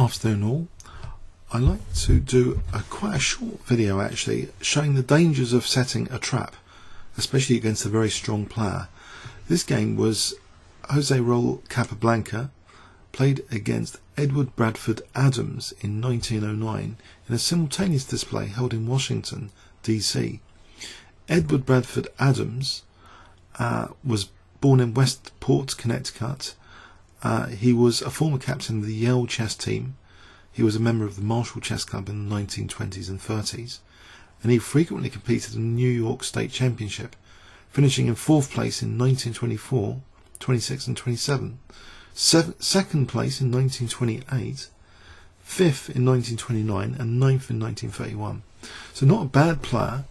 Afternoon all. I like to do quite a short video actually showing the dangers of setting a trap, especially against a very strong player. This game was Raul Capablanca played against Edward Bradford Adams in 1909 in a simultaneous display held in Washington DC. Edward Bradford Adams was born in Westport, Connecticut. He was a former captain of the Yale chess team. He was a member of the Marshall Chess Club in the 1920s and 30s, and he frequently competed in the New York State Championship, finishing in 4th place in 1924, 26 and 27, 2nd place in 1928, 5th in 1929 and 9th in 1931. So not a bad player.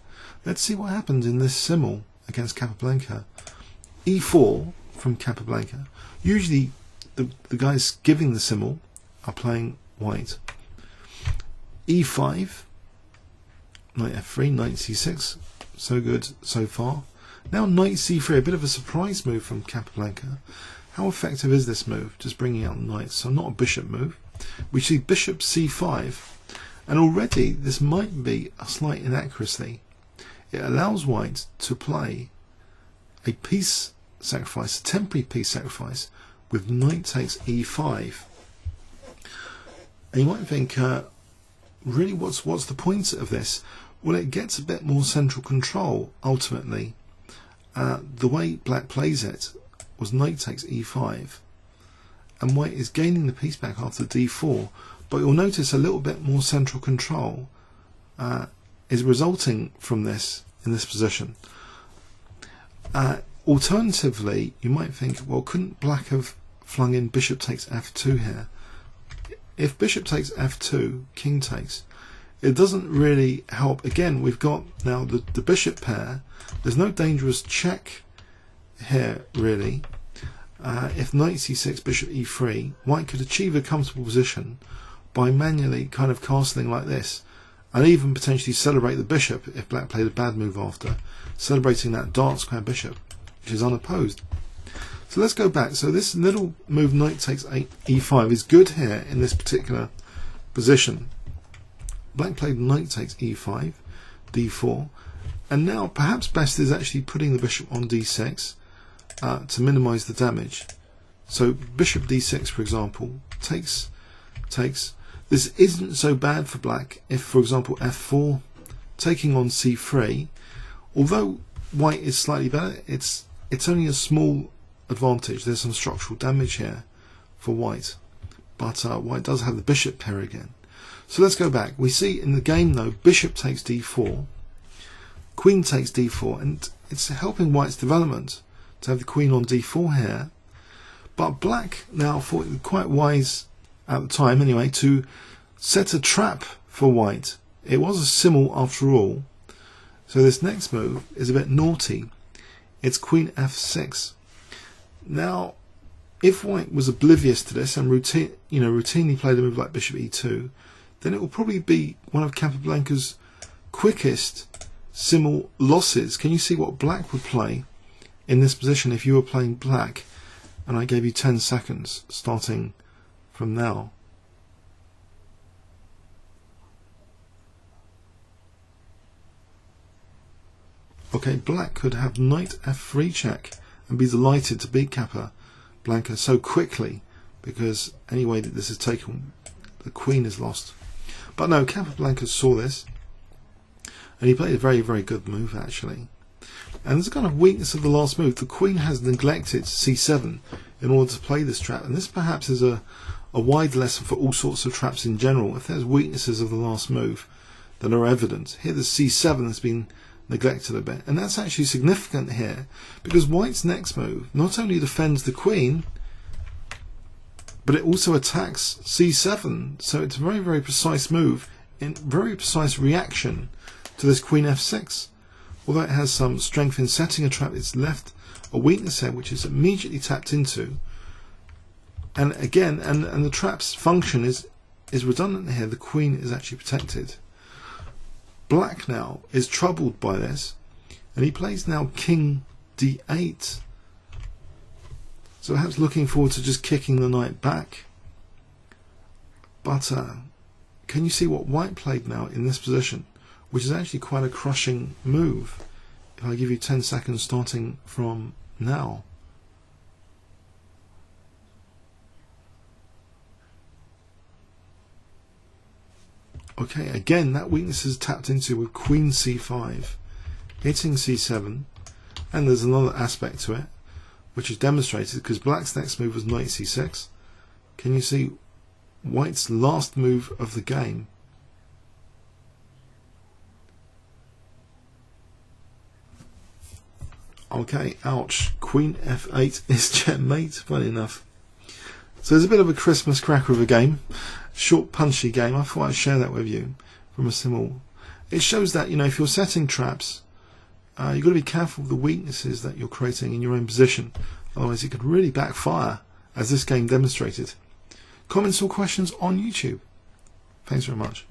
Let's see what happens in this Simul against Capablanca. E4 from Capablanca. Usually the guys giving the Simul are playing white. E5, knight f3, knight c6, so good so far. Now knight c3, a bit of a surprise move from Capablanca. How effective is this move? Just bringing out knights, so not a bishop move. We see bishop c5, and already this might be a slight inaccuracy. It allows white to play a piece sacrifice, a temporary piece sacrifice, with knight takes e5. And you might think, really, what's the point of this? Well, it gets a bit more central control, ultimately. The way black plays it was knight takes e5, and white is gaining the piece back after d4, but you'll notice a little bit more central control is resulting from this in this position. Alternatively, you might think, well, couldn't black have flung in bishop takes f2 here? If bishop takes f2, king takes, it doesn't really help. Again, we've got now the bishop pair. There's no dangerous check here, really. If knight c6, bishop e3, white could achieve a comfortable position by manually kind of castling like this, and even potentially celebrate the bishop if black played a bad move after, celebrating that dark square bishop, which is unopposed. So let's go back. So this little move knight takes e5 is good here in this particular position. Black played knight takes e5, d4, and now perhaps best is actually putting the bishop on d6 to minimize the damage. So bishop d6, for example, takes. This isn't so bad for black if, for example, f4, taking on c3, although white is slightly better, it's only a small advantage. There's some structural damage here for white, but white does have the bishop pair again. So let's go back. We see in the game though, bishop takes d4, queen takes d4, and it's helping white's development to have the queen on d4 here. But black now thought it quite wise at the time anyway to set a trap for white. It was a Simul after all. So this next move is a bit naughty. It's queen f6. Now, if white was oblivious to this and routinely played a move like bishop e2, then it will probably be one of Capablanca's quickest Simul losses. Can you see what black would play in this position if you were playing black and I gave you 10 seconds starting from now? Okay, black could have knight f3 check and be delighted to beat Capablanca so quickly, because any way that this is taken, the queen is lost. But no, Capablanca saw this, and he played a very, very good move actually. And there's a kind of weakness of the last move. The queen has neglected c7 in order to play this trap, and this perhaps is a wide lesson for all sorts of traps in general. If there's weaknesses of the last move that are evident, here the c7 has been neglected a bit, and that's actually significant here because white's next move not only defends the queen, but it also attacks c7. So it's a very, very precise move in very precise reaction to this queen f6. Although it has some strength in setting a trap, it's left a weakness here which is immediately tapped into. And again, and the trap's function is redundant here. The queen is actually protected. Black now is troubled by this, and he plays now king d8. So perhaps looking forward to just kicking the knight back. But can you see what white played now in this position, which is actually quite a crushing move? If I give you 10 seconds starting from now. Okay, again, that weakness is tapped into with Queen c5, hitting c7, and there's another aspect to it, which is demonstrated because black's next move was knight c6. Can you see white's last move of the game? Okay, ouch. Queen f8 is checkmate, funny enough. So there's a bit of a Christmas cracker of a game. Short, punchy game. I thought I'd share that with you from a Simul. It shows that, you know, if you're setting traps, you've got to be careful of the weaknesses that you're creating in your own position. Otherwise, it could really backfire, as this game demonstrated. Comments or questions on YouTube. Thanks very much.